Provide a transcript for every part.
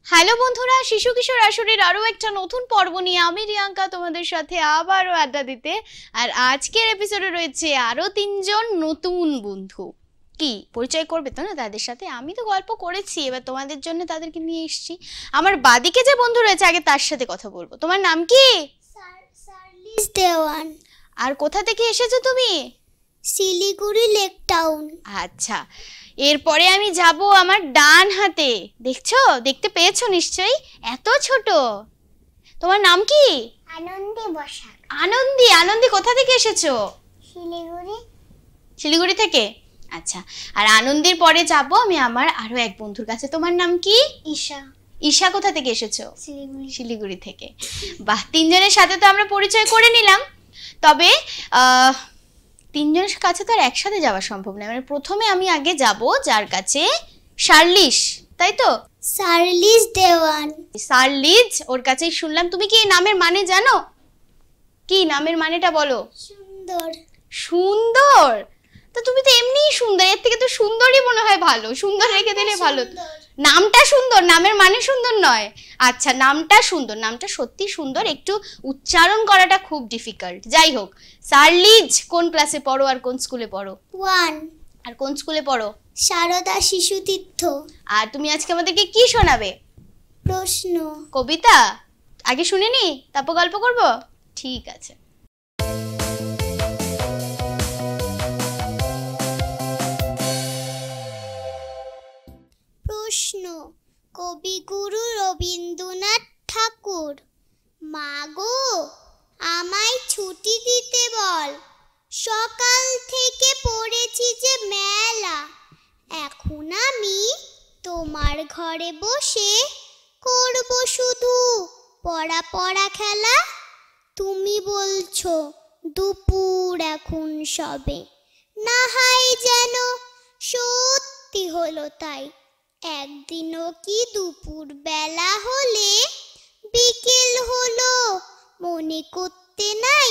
Hello বন্ধুরা, শিশু কিশোর আসরের আরো একটা নতুন পর্ব নিয়ে আমি রিয়াঙ্কা তোমাদের সাথে আবারও আড্ডা দিতে। আর আজকের এপিসোডে রয়েছে আরো তিনজন নতুন বন্ধু। কি পরিচয় করবে তো না তাদের সাথে? আমি তো গল্প করেছি, এবার তোমাদের জন্য তাদেরকে নিয়ে এসেছি। আমার বাদিকে যে বন্ধু রয়েছে আগে তার সাথে কথা বলবো। তোমার নাম কি? সার্লিস দেওয়ান। আর কোথা থেকে এসেছো তুমি? Siliguri lake town. আচ্ছা, এরপরে আমি যাব আমার ডান হাতে। দেখছো, দেখতে পেয়েছো নিশ্চয়ই, এত ছোট। তোমার নাম কি? আনন্দী বসাক। আনন্দী। আনন্দী কোথা থেকে এসেছো? শিলিগুড়ি। শিলিগুড়ি থেকে। আচ্ছা, আর আনন্দীর পরে যাব আমি আমার আরো এক বন্ধুর কাছে। তোমার নাম কি? ঈশা। ঈশা কোথা থেকে এসেছো? শিলিগুড়ি। শিলিগুড়ি থেকে। বাহ, তিনজনের সাথে তো আমরা পরিচয় করে নিলাম। তবে তিনজনের কাছে তো আর একসাথে যাওয়া সম্ভব নয়। মানে প্রথমে আমি আগে যাব যার কাছে, সার্লিস, তাই তো? সার্লিস দেওয়ান। সার্লিস, ওর কাছেই শুনলাম। তুমি কি এই নামের মানে জানো? কি নামের মানেটা বলো? সুন্দর। সুন্দর? তো তুমি তো এমনিই সুন্দর, এর থেকে তো সুন্দরই মনে হয় ভালো। সুন্দর রেখে দিলে ভালো। নামটা সুন্দর, নামের মানে সুন্দর নয়। আচ্ছা, নামটা সুন্দর, নামটা সত্যি সুন্দর, একটু উচ্চারণ করাটা খুব ডিফিকাল্ট। যাই হোক, সার্লিজ কোন ক্লাসে পড়ো আর কোন স্কুলে পড়ো? 1। আর কোন স্কুলে পড়ো? সারদা শিশু তীর্থ। আর তুমি আজকে আমাদেরকে কি শোনাবে? প্রশ্ন। কবিতা? আগে শুনিনি, তারপর গল্প করব? ঠিক আছে। প্রশ্ন। কবিগুরু রবীন্দ্রনাথ ঠাকুর। মা গো, আমায় ছুটি দিতে বল, সকাল থেকে পড়েছি যে মেলা। এখন আমি তোমার ঘরে বসে করব শুধু পড়া পড়া খেলা। তুমি বলছো দুপুর এখন সবে, না হয় যেন সত্যি হলো তাই। একদিনও কি দুপুর বেলা হলে বিকেল হলো মনে করতে নাই?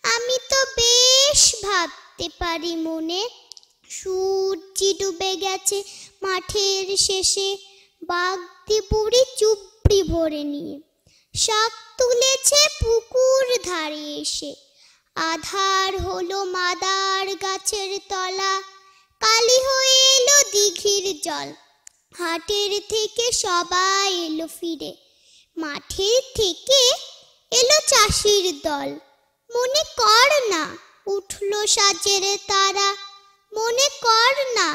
আমি তো বেশ ভাবতে পারি মনে। সূর্য ডুবে গেছে মাঠের শেষে, বাগদি বুড়ি চুপড়ি ভরে নিয়ে শাক তুলেছে পুকুর ধারে এসে। আধার হলো মাদার গাছের তলা, কালি হয়ে এলো দিঘির জল। হাটের থেকে সবাই এলো ফিরে, মাঠের থেকে এলো চাষির দল। মনে কর না উঠলো সাজের তারা, মনে কর না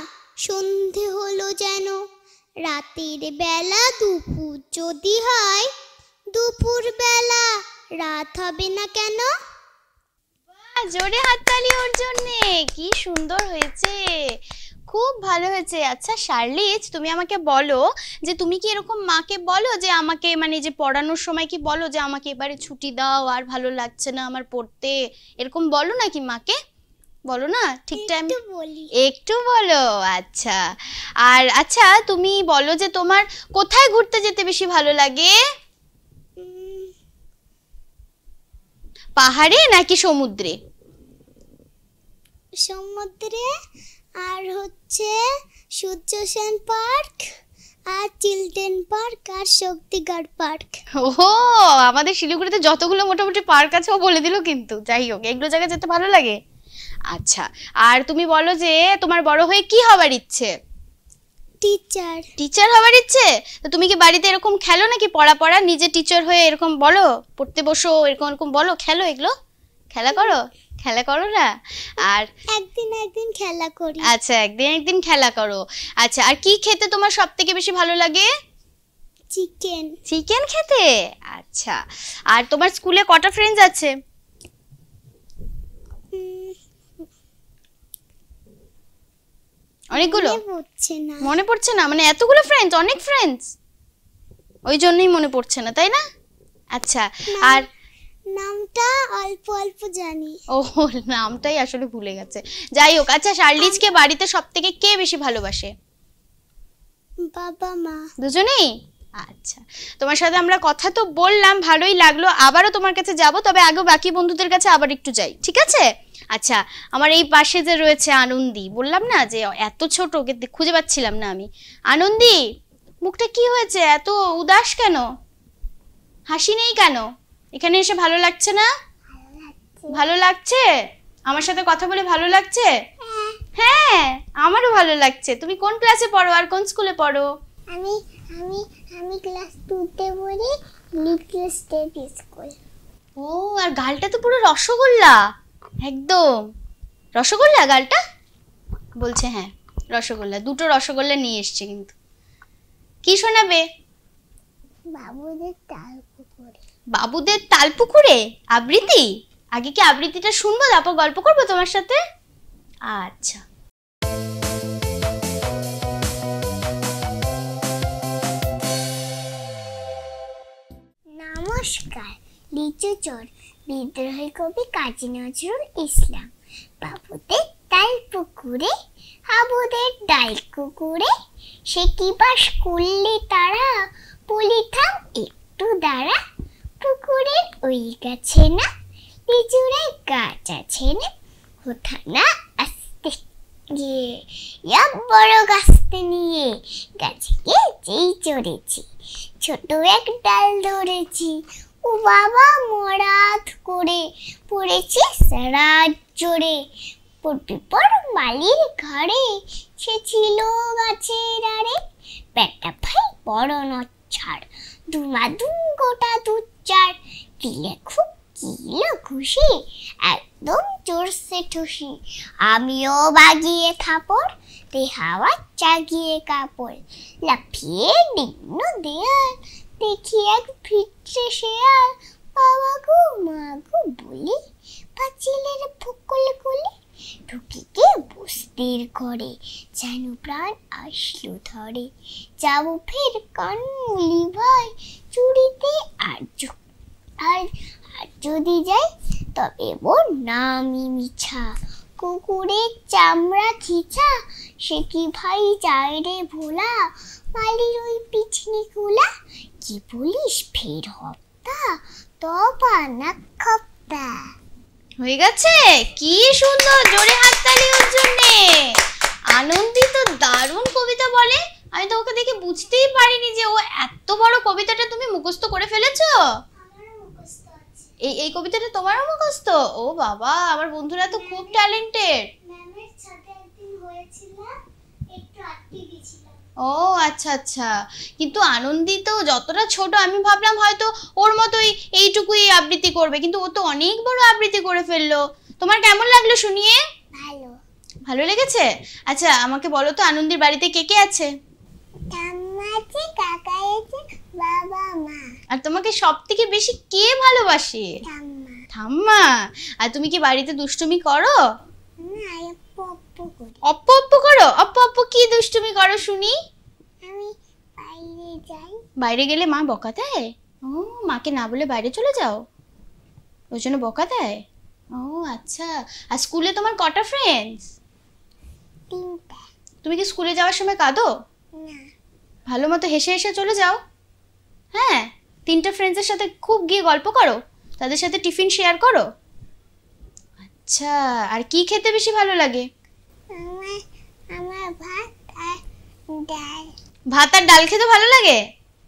সন্ধে হলো যেন। রাতের বেলা দুপুর যদি হয়, দুপুর বেলা রাত হবে না কেন? জোরে হাততালি ওর জন্যে। কি সুন্দর হয়েছে, খুব ভালো হয়েছে। আচ্ছা শার্লিজ, তুমি আমাকে বলো যে তুমি কি এরকম মাকে বলো যে আমাকে, মানে যে পড়ানোর সময় কি বলো যে আমাকে এবারে ছুটি দাও, আর ভালো লাগছে না আমার পড়তে, এরকম বলো নাকি মাকে? বলো না ঠিক টাইম? একটু বলো। আচ্ছা, আর আচ্ছা তুমি বলো যে তোমার কোথায় ঘুরতে যেতে বেশি ভালো লাগে? পাহাড়ে নাকি সমুদ্রে? সমুদ্রে, আর হচ্ছে Surya Sen park, our children park, R Shaktigarh park. ওহো, আমাদের শিলিগুড়িতে যতগুলো মোটামুটি পার্ক আছে ও বলে দিল কিন্তু। যাই হোক, এগুলো জায়গায় যেতে ভালো লাগে। আচ্ছা, আর তুমি বলো যে তোমার বড় হয়ে কি হবার ইচ্ছে? টিচার। টিচার হবার ইচ্ছে? তো তুমি কি বাড়িতে এরকম খেলো নাকি পড়া পড়া, নিজে টিচার হয়ে এরকম বলো, পড়তে বসো, এরকম এরকম বলো, খেলো এগুলো? খেলা করো? খেলা করো না? আর একদিন একদিন খেলা করি। আচ্ছা, একদিন একদিন খেলা করো। আচ্ছা, আর কি খেতে তোমার সব থেকে বেশি ভালো লাগে? চিকেন। চিকেন খেতে? আচ্ছা, আর তোমার স্কুলে কটা ফ্রেন্ডস আছে? অনেকগুলো? মনে পড়ছে না? মানে এতগুলো ফ্রেন্ডস, অনেক ফ্রেন্ডস, ওই জন্যই মনে পড়ছে না, তাই না? আচ্ছা, আর নামটা অল্প অল্প জানি। ও, নামটাই আসলে ভুলে গেছে। যাই হোক, আচ্ছা শার্লিজকে বাড়িতে সবথেকে কে বেশি ভালোবাসে? বাবা মা দুজনেই? আচ্ছা, তোমার সাথে আমরা কথা তো বললাম, ভালোই লাগলো। আবারও তোমার কাছে যাব, তবে আগে বাকি বন্ধুদের কাছে আবার একটু যাই, ঠিক আছে? আচ্ছা, আমার এই পাশে যে রয়েছে আনন্দী, বললাম না যে এত ছোট, ওকে খুঁজে পাচ্ছিলাম না আমি। আনন্দী, মুখটা কি হয়েছে, এত উদাস কেন? হাসি নেই কেন? এখানে এসে ভালো লাগছে না? ভালো লাগছে? আমার সাথে কথা বলে ভালো লাগছে? হ্যাঁ, আমারও ভালো লাগছে। তুমি কোন ক্লাসে পড়ো আর কোন স্কুলে পড়ো? আমি আমি আমি ক্লাস 2 তে পড়ি, লিটল স্টেপ স্কুল। ও, আর গালটা তো পুরো রসগোল্লা, একদম রসগোল্লা গালটা। বলছে হ্যাঁ রসগোল্লা, দুটো রসগোল্লা নিয়ে এসছে। কিন্তু কি শোনাবে? বাবুদের তাল পুকুরে। বাবুদের তালপুকুরে আবৃত্তি? আগে কি আবৃত্তিটা শুনবো, তারপর গল্প করবো তোমার সাথে। আচ্ছা। নমস্কার, লিচু চোর বিদ্রোহী কবি কাজী নজরুল ইসলাম। বাবুদের তাল পুকুরে, হাবুদের ডাল কুকুরে, সে কি বাস করলে তারা, বলি থাম একটু দাঁড়া। পুকুরের ওই গাছে না লিচুরে গাছ আছে না, কোথা না আসতে গিয়ে বড় গাছতে নিয়ে গাছে গিয়ে যেই চড়েছি, ছোট এক ডাল ধরেছি, ও বাবা মরাত করে পড়েছি সারা জোরে। পড়বি পর মালির ঘরে, সে ছিল গাছের আড়ে, পেটটা ভাই বড় নচ্ছাড়, দুমাদুম গোটা দুচার, দিলে খুব কিল খুশি, একদম জোরসে ঠুসি। আমিও বাগিয়ে থাপড়, তে হাওয়া চাগিয়ে কাপড়, লাফিয়ে ডিগ্ন দেয়াল, দেখি এক ভিটে শেয়াল, বাবা গো মা গো বলি, পাঁচিলের ফুকল গুলি, ঢুকে গিয়ে বস্তির ঘরে, যেন প্রাণ আসলো ধরে। যাবো ফের কানমুলি ভাই, চুরিতে আর যদি যাই, তবে ওর নামই মিছা, কুকুরের চামড়া খিচা, সে কি ভাই যায় রে ভোলা, মালির ওই পিছনি খোলা, কি বলিস ফের হপ্তা, তবা না খপ্তা। হয়ে গেছে? কি সুন্দর, জোরে হাততালি ওর জন্যে। আনন্দিত দারুণ কবিতা বলে। আমি তো ওকে দেখে বুঝতেই পারিনি যে ও এত বড় কবিতাটা তুমি মুখস্থ করে ফেলেছো। এই কবিতাটা তোমারও মুখস্থ? ও বাবা, আমার বন্ধুরা তো খুব ট্যালেন্টেড। ম্যামের সাথে একদিন হয়েছিল, একটু আটকে গেছিলাম। ও আচ্ছা আচ্ছা। কিন্তু আনন্দিত যতটা ছোট, আমি ভাবলাম হয়তো ওর মতোই এইটুকুই আবৃত্তি করবে, কিন্তু ও তো অনেক বড় আবৃত্তি করে ফেললো। তোমার কেমন লাগলো শুনিয়ে? ভালো। ভালো লেগেছে? আচ্ছা আমাকে বলো তো, আনন্দের বাড়িতে কে কে আছে? ঠাম্মা আছে, কাকা আছে, বাবা মা। আর তোমাকে সব থেকে বেশি কে ভালোবাসে? ঠাম্মা। ঠাম্মা। আর তুমি কি বাড়িতে দুষ্টুমি করো? না, অপ্পু করি। অপ্পু অপ্পু করো? অপ্পু অপ্পু কি দুষ্টুমি করো শুনি? আমি বাইরে যাই। বাইরে গেলে মা বকা দেয়? ও, মাকে না বলে বাইরে চলে যাও, ওই জন্য বকা দেয়? ও আচ্ছা। আর স্কুলে তোমার কটা ফ্রেন্ডস? 3টা। তুমি কি স্কুলে যাওয়ার সময় কাঁদো? না। ভালো মতো হেসে হেসে চলে যাও? হ্যাঁ। 3টা ফ্রেন্ডসের সাথে খুব গিয়ে গল্প করো, তাদের সাথে টিফিন শেয়ার করো? আচ্ছা। আর কি খেতে বেশি ভালো লাগে? আমার আমার ভাত আর ডাল। ভাত আর ডাল খেতে ভালো লাগে?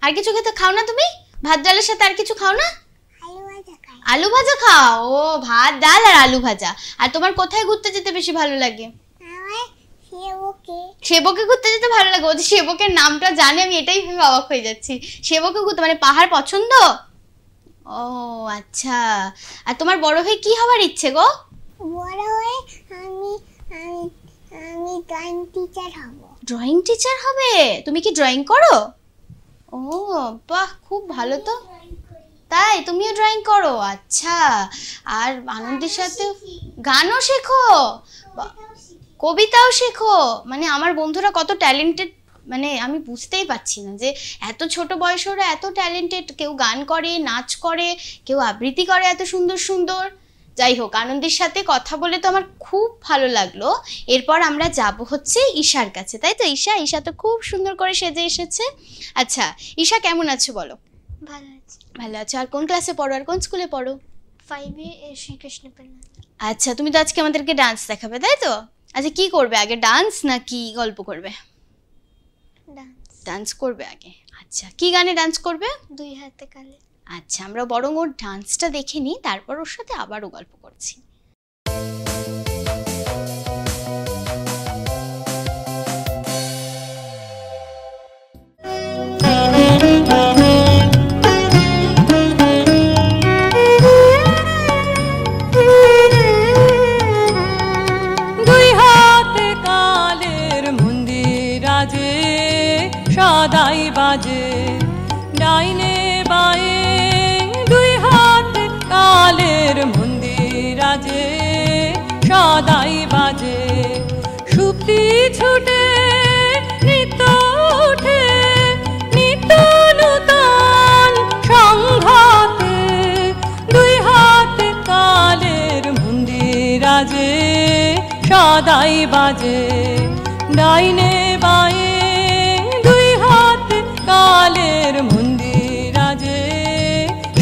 আর কিছু খেতে খাও না তুমি? ভাত ডালের সাথে আর কিছু খাও না? আলু ভাজা খাই। আলু ভাজা খাও? ও, ভাত ডাল আর আলু ভাজা। আর তোমার কোথায় ঘুরতে যেতে বেশি ভালো লাগে? আমার সেবকে। সেবকে ঘুরতে যেতে ভালো লাগে? ও যে সেবকের নামটা জানে, আমি এটাই ভেবে অবাক হয়ে যাচ্ছি। সেবকে ঘুরতে মানে পাহাড় পছন্দ? ও আচ্ছা। আর তোমার বড় হয়ে কি হবার ইচ্ছে গো? বড় হয়ে আমি আমি আমি ড্রয়িং টিচার হব। ড্রয়িং টিচার হবে? তুমি কি ড্রয়িং করো? ও বাহ, খুব ভালো তো। তাই, তুমিও ড্রয়িং করো? আচ্ছা। আর আনন্দের সাথে গানও শেখো, কবিতাও শেখো। মানে আমার বন্ধুরা কত ট্যালেন্টেড, মানে আমি বুঝতেই পারছি না যে এত ছোট বয়সে ওরা এত ট্যালেন্টেড। কেউ গান করে, নাচ করে, কেউ আবৃত্তি করে এত সুন্দর সুন্দর। যাই হোক, আনন্দের সাথে কথা বলে তো আমার খুব ভালো লাগলো। এরপর আমরা যাব হচ্ছে ঈশার কাছে, তাই তো? ঈশা তো খুব সুন্দর করে সেজে এসেছে। আচ্ছা ঈশা, কেমন আছো বলো? ভালো আছে। ভালো আছো। আর কোন ক্লাসে পড়ো আর কোন স্কুলে পড়ো? 5 এ শ্রীকৃষ্ণ পান্না। আচ্ছা, তুমি তো আজকে আমাদেরকে ডান্স দেখাবে, তাই তো? আচ্ছা, কি করবে আগে, ডান্স নাকি গল্প করবে? ডান্স। ডান্স করবে আগে। আচ্ছা, কি গানে ডান্স করবে? দুই হাতে কালে। আচ্ছা, আমরা বরং ওর ডান্সটা দেখে নিই, তারপর ওর সাথে আবারও গল্প করছি। সদাই বাজে ডাইনে বায়ে, দুই হাত কালের মন্দির আজে সদাই বাজে। সুপ্তি ছুটে নিত্য উঠে নিত্য নূতন সংঘাতে, দুই হাত কালের মন্দির আজে সদাই বাজে ডাইনে বায়ে, কালের মন্দির আজে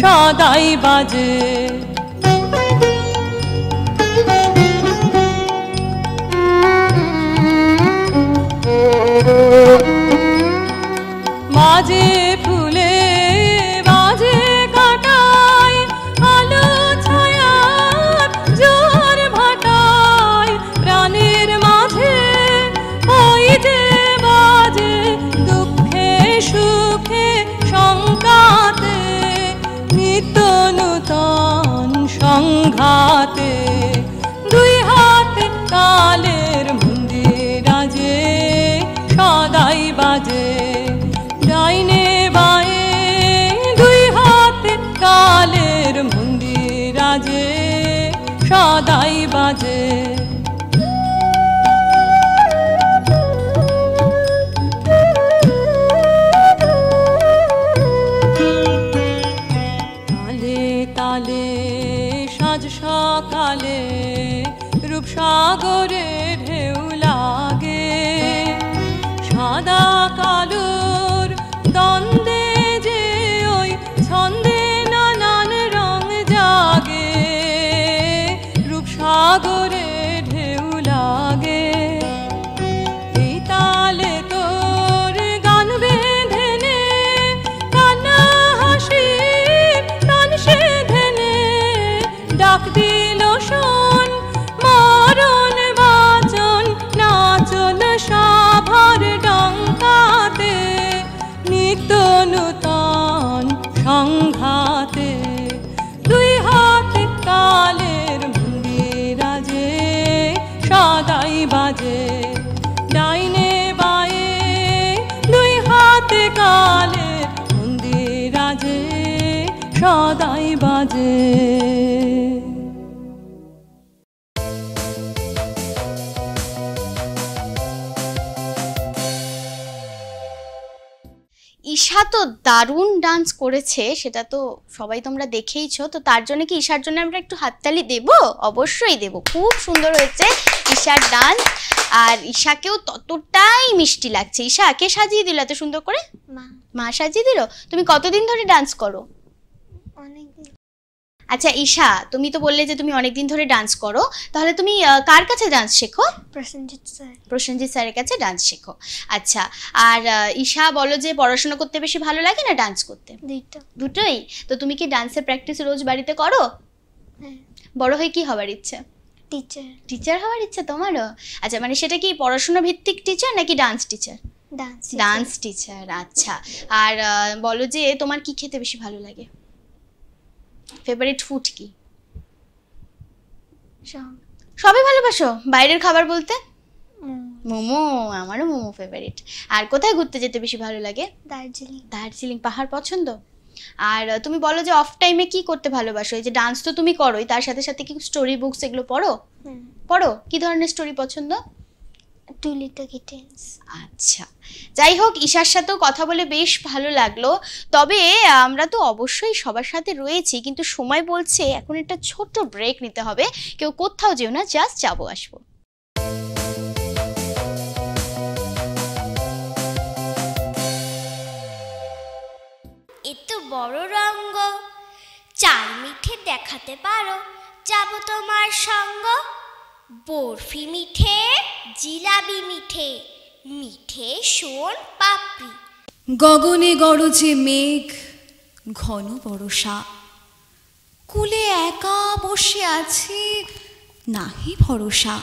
সদাই বাজে। বাজে ফুলে বাজে কাটায়, আলো ছায়ার জোয়ার ভাটায়, প্রাণের মাঝে ওই যে বাজে দুঃখে সুখে সংঘাতে, নিত্য নূতন সংঘাতে, দুই হাত কালের মন্দির আজে সদাই বাজে ডাইনে বায়ে, দুই হাত কালের মন্দির আজে সদাই বাজে। তালে সাজ সকালে রূপসাগরে ঢেউ লাগে, সাদা কালোর দ্বন্দ্বে যে ওই ছন্দে নানান রং জাগে, রূপসাগরে ঢেউ লাগে। এই তালে তোর গান বেঁধে নে, কান্না হাসি গান সেধে নে, ডাক দিল শোন মরণ বাচন নাচন সভার ডঙ্কাতে, নিত্য নূতন সংঘাতে, দুই হাত কালের মন্দির আজে সদাই বাজে ডাইনে বায়ে, দুই হাত কালের মন্দির আজে সদাই বাজে। ঈশা তো দারুণ ডান্স করেছে, সেটা তো সবাই তোমরা দেখেইছো। তো তার জন্য কি ঈশার জন্য আমরা একটু হাততালি দেব? অবশ্যই দেব। খুব সুন্দর হয়েছে ঈশার ডান্স, আর ঈশাকেও ততটাই মিষ্টি লাগছে। ঈশা কে সাজিয়ে দিল এত সুন্দর করে? মা। মা সাজিয়ে দিল। তুমি কতদিন ধরে ডান্স করো? অনেকদিন। আচ্ছা ঈশা, তুমি তো বললে যে তুমি অনেকদিন ধরে ডান্স করো, তাহলে তুমি কার কাছে ডান্স শেখো? প্রসেনজিৎ স্যার। প্রসেনজিৎ স্যারের কাছে ডান্স শেখো। আচ্ছা, আর ঈশা বলো যে পড়াশোনা করতে বেশি ভালো লাগে না ডান্স করতে? দুটোই। তো তুমি কি ডান্সের প্র্যাকটিস রোজ বাড়িতে করো? হ্যাঁ। বড় হয়ে কি হবার ইচ্ছে? টিচার। টিচার হওয়ার ইচ্ছে তোমারও? আচ্ছা, মানে সেটা কি পড়াশোনা ভিত্তিক টিচার নাকি ডান্স টিচার? Dance teacher. আচ্ছা, আর বলো যে তোমার কি খেতে বেশি ভালো লাগে? ফেভারিট ফুড কি? সবই ভালোবাসো। বাইরের খাবার বলতে? মোমো। আমারও মোমো ফেভারিট। আর কোথায় ঘুরতে যেতে বেশি ভালো লাগে? দার্জিলিং। দার্জিলিং পাহাড় পছন্দ। আর তুমি বলো যে অফ টাইমে কি করতে ভালোবাসো? এই যে ডান্স তো তুমি করোই, তার সাথে সাথে কি স্টোরি বুকস এগুলো পড়ো? পড়ো। কি ধরনের স্টোরি পছন্দ? Two little kittens. আচ্ছা, যাই হোক, ঈশার সাথেও কথা বলে বেশ ভালো লাগলো। তবে আমরা তো অবশ্যই সবার সাথে রয়েছি, কিন্তু সময় বলছে এখন একটা ছোট্ট ব্রেক নিতে হবে। কেউ কোথাও যেও না, জাস্ট যাবো আসবো। এত বড় রঙ্গ চাল মিঠে দেখাতে পারো, যাব তোমার সঙ্গ। বরফি মিঠে, জিলাবি মিঠে, মিঠে সোন পাপড়ি, গগনে গরজে মেঘ, ঘন বরষা, কুলে একা বসে আছে নাহি ভরসা।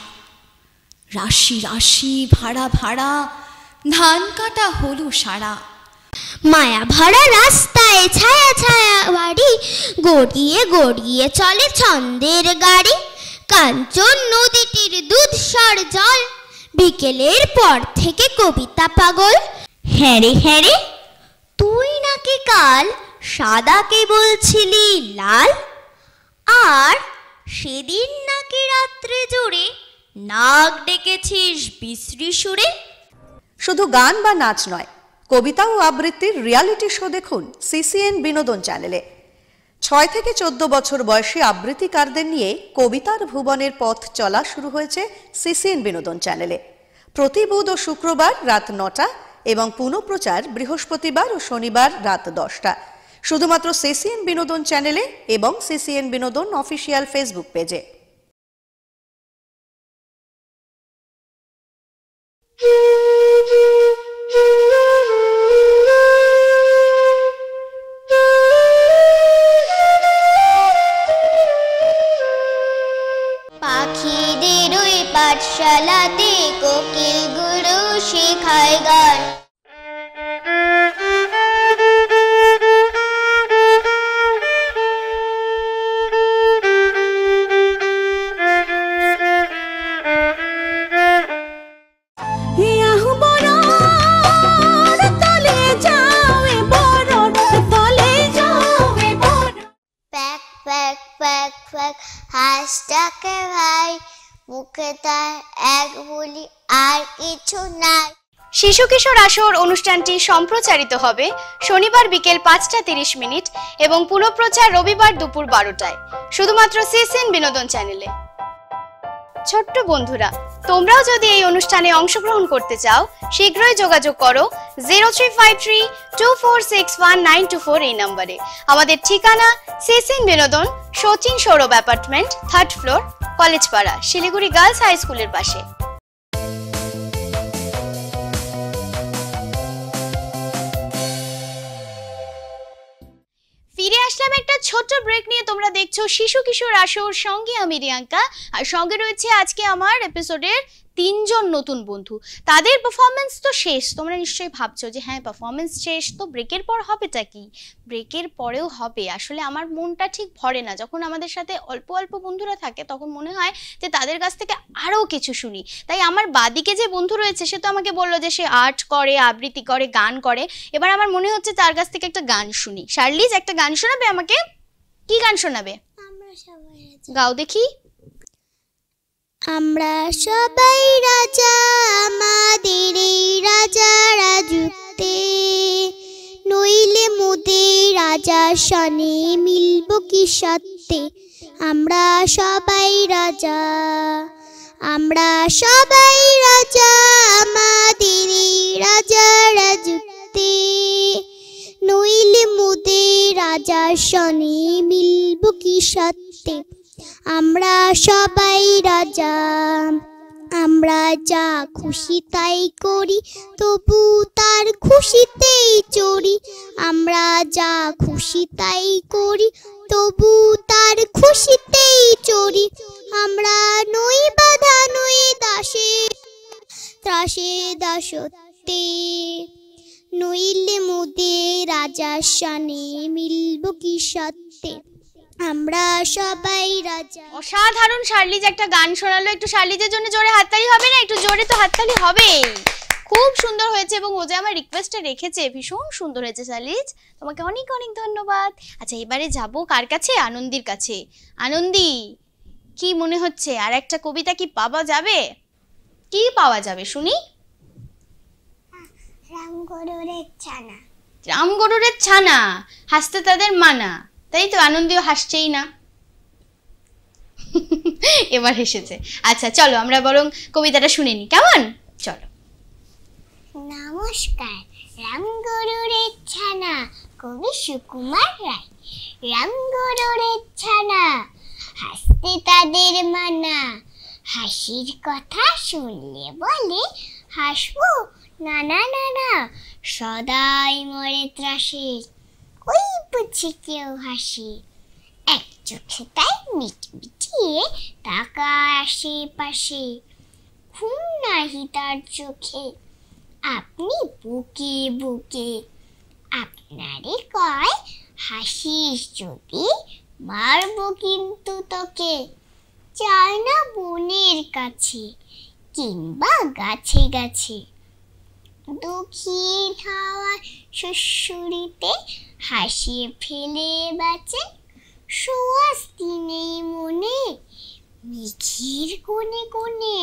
রাশি রাশি ভাড়া ভাড়া, ধান কাটা হলো সারা। মায়া ভরা রাস্তায় ছায়া ছায়া বাড়ি, গড়িয়ে গড়িয়ে চলে ছন্দের গাড়ি। কাঞ্চন নদীটির দুধসার জল, বিকেলের পর থেকে কবিতা পাগল। হ্যাঁ রে তুই নাকি কাল সাদাকে বলছিলি লাল, আর সেদিন নাকি রাত্রে জুড়ে নাক ডেকেছিস বিশ্রী সুরে। শুধু গান বা নাচ নয়, কবিতা ও আবৃত্তির রিয়ালিটি শো দেখুন সিসিএন বিনোদন চ্যানেলে। 6 থেকে 14 বছর বয়সী আবৃত্তিকারদের নিয়ে কবিতার ভুবনের পথ চলা শুরু হয়েছে সিসিএন বিনোদন চ্যানেলে। প্রতি বুধ ও শুক্রবার রাত 9টা এবং পুনঃপ্রচার বৃহস্পতিবার ও শনিবার রাত 10টা, শুধুমাত্র সিসিএন বিনোদন চ্যানেলে এবং সিসিএন বিনোদন অফিসিয়াল ফেসবুক পেজে। পাখিদের ওই পাঠশালাতে কোকিল গুরু শেখায় গান। প্যাক প্যাক প্যাক প্যাক হাঁসটাকে ভাই, মুখে তার এক বলি আর কিছু নাই। শিশু কিশোর আসর অনুষ্ঠানটি সম্প্রচারিত হবে শনিবার বিকেল 5:30 এবং পুনঃপ্রচার রবিবার দুপুর 12টায়, শুধুমাত্র সিসিএন বিনোদন চ্যানেলে। ছোট্ট বন্ধুরা, তোমরাও যদি এই অনুষ্ঠানে অংশগ্রহণ করতে চাও, শীঘ্রই যোগাযোগ করো 0353246194 এই নম্বরে। আমাদের ঠিকানা CCN Binodan, Sachin Sourav apartment, 3rd floor, কলেজপাড়া, শিলিগুড়ি গার্লস হাই স্কুলের পাশে। ফিরে আসলাম একটা ছোট্ট ব্রেক নিয়ে। তোমরা দেখছো শিশু কিশোর আসর, সঙ্গে আমি রিয়াঙ্কা, আর সঙ্গে রয়েছে আজকে আমার এপিসোডের 3 জন নতুন বন্ধু। তাদের পারফরমেন্স তো শেষ, তোমরা নিশ্চয়ই ভাবছো যে হ্যাঁ পারফরমেন্স শেষ, তো ব্রেকের পর হবেটা কি? ব্রেকের পরেও হবে। আসলে আমার মনটা ঠিক ভরে না যখন আমাদের সাথে অল্প অল্প বন্ধুরা থাকে, তখন মনে হয় যে তাদের কাছ থেকে আরও কিছু শুনি। তাই আমার বাদিকে যে বন্ধু রয়েছে সে তো আমাকে বললো যে সে আর্ট করে, আবৃত্তি করে, গান করে। এবার আমার মনে হচ্ছে তার কাছ থেকে একটা গান শুনি। শার্লিজ, একটা গান শোনাবে আমাকে? কি গান শোনাবে? গাও দেখি। আমরা সবাই রাজা, আমাদের এই রাজা রাজত্বে, নইলে মোদের রাজা সনে মিলব কি সত্যে। আমরা সবাই রাজা, আমরা সবাই রাজা, আমাদের এই রাজা রাজত্বে, নইলে মোদের রাজা সনে মিলব কি সত্যে। আমরা সবাই রাজা, আমরা যা খুশি তাই করি, তবু তার খুশিতেই চড়ি। আমরা যা খুশি তাই করি, তবু তার খুশিতেই চড়ি। আমরা নই বাধা, নই দাসে ত্রাসে দাসত্বে, নইলে মোদের রাজা শানে মিলব কি সত্যে। আমরা সবাই রাজা। অসাধারণ শার্লিজ একটা গান শোনালো। একটু শার্লিজের জন্য জোরে হাততালি হবে না? একটু জোরে তো হাততালি হবে। খুব সুন্দর হয়েছে, এবং ও যে আমার রিকোয়েস্টটা রেখেছে ভীষণ সুন্দর হয়েছে শার্লিজ, তোমাকে অনেক অনেক ধন্যবাদ। আচ্ছা, এবারে যাব কার কাছে? আনন্দির কাছে। আনন্দি, কি মনে হচ্ছে আর একটা কবিতা কি পাওয়া যাবে? কি পাওয়া যাবে শুনি? রামগরুরের ছানা। রামগরুরের ছানা, হাসতে তাদের মানা, তাই তো? আনন্দিও হাসছেই না, এবার হেসেছে। আচ্ছা চলো আমরা বরং কবিতাটা শুনে নি, কেমন? চলো। নমস্কার। রামগরুরের ছানা, কবি সুকুমার রায়। রামগরুরের ছানা, হাসতে তাদের মানা, হাসির কথা শুনলে বলে হাসবো না না না না, সদাই মরে ত্রাসে, ওই বুঝি কেউ হাসি। এক চোখে তাই মিটমিটিয়ে তাকায় আশেপাশে, ঘুম নাহি তার চোখে, আপনি বুকে বুকে। আপনারে কয় হাসিস যদি, মারব কিন্তু তোকে। চায় না বনের কাছে কিংবা গাছে গাছে, দক্ষিণ হাওয়ায় শ্বশুরিতে হাসিয়ে ফেলে বাঁচে। সুয়াস্তি নেই মনে মেঘের কোণে কোণে,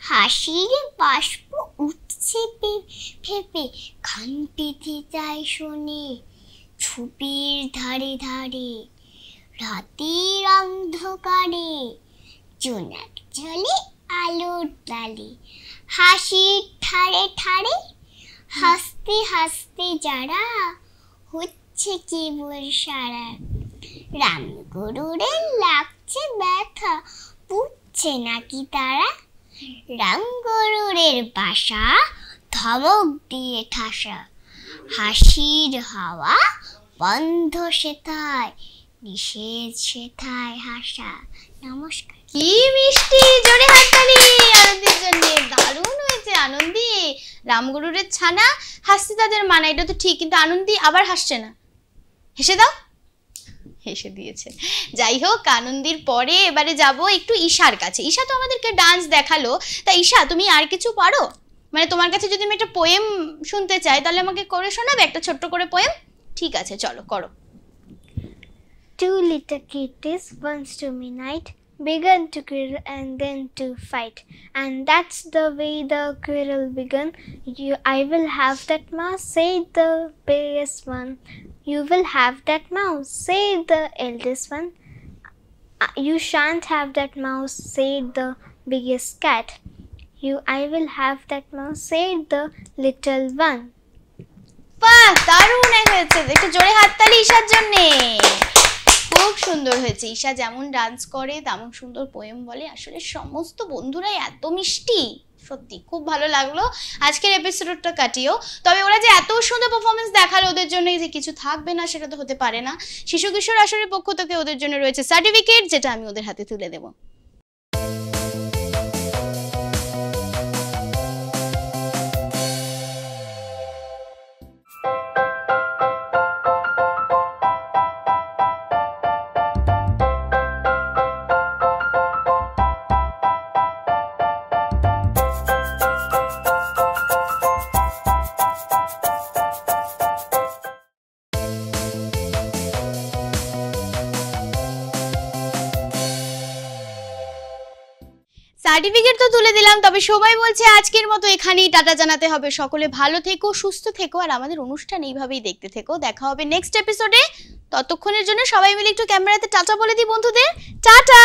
হাসির বাষ্প উঠছে ফেপে, কান পেতে যায় শোনে। ঝোপের ধারে ধারে রাতের অন্ধকারে, জোনাক জলে আলোর তালে, হাসির ঠারে ঠারে হাসতে হাসতে যারা হচ্ছে কেবল সারা। রামগরুরের লাগছে ব্যথা, বুঝছে নাকি তারা? রামগরুরের বাসা ধমক দিয়ে ঠাসা, হাসির হাওয়া বন্ধ সেথায়, নিষেধ সেথায় হাসা। নমস্কার। কি মিষ্টি, জোরে হাততালি আনন্দের জন্য। দারুণ হয়েছে আনন্দি। রামগরুরের ছানা হাসতে তাদের মানা, এটা তো ঠিক, কিন্তু আনন্দি আবার হাসছে না। হেসে দাও। হেসে দিয়েছে। যাই হোক, আনন্দির পরে এবারে যাব একটু ঈশার কাছে। ঈশা তো আমাদেরকে ডান্স দেখালো, তা ঈশা তুমি আর কিছু পারো? মানে তোমার কাছে যদি আমি একটা পোয়েম শুনতে চাই তাহলে আমাকে করে শোনাবে একটা ছোট্ট করে পোয়েম? ঠিক আছে, চলো করো। Two little kitties once to midnight began to quarrel and then to fight, and that's the way the quarrel began. I will have that mouse, said the biggest one. You will have that mouse, said the eldest one. You shan't have that mouse, said the biggest cat. I will have that mouse, said the little one. বাহ, দারুণ হয়েছে। একটু জোরে হাততালি ঈশার জন্য। খুব সুন্দর হয়েছে। ঈশা যেমন ডান্স করে তেমন সুন্দর পোয়েম বলে। আসলে সমস্ত বন্ধুরাই এত মিষ্টি, সত্যি খুব ভালো লাগলো আজকের এপিসোডটা কাটিয়েও। তবে ওরা যে এত সুন্দর পারফরমেন্স দেখালো, ওদের জন্য যে কিছু থাকবে না সেটা তো হতে পারে না। শিশু কিশোর আসরের পক্ষ থেকে ওদের জন্য রয়েছে সার্টিফিকেট, যেটা আমি ওদের হাতে তুলে দেবো। সার্টিফিকেট তো তুলে দিলাম, তবে সবাই বলছে আজকের মতো এখানেই টাটা জানাতে হবে। সকলে ভালো থেকো, সুস্থ থেকো, আর আমাদের অনুষ্ঠান এইভাবেই দেখতে থেকো। দেখা হবে নেক্সট এপিসোডে। ততক্ষণের জন্য সবাই মিলে একটু ক্যামেরাতে টাটা বলে দিই বন্ধুদের। টাটা।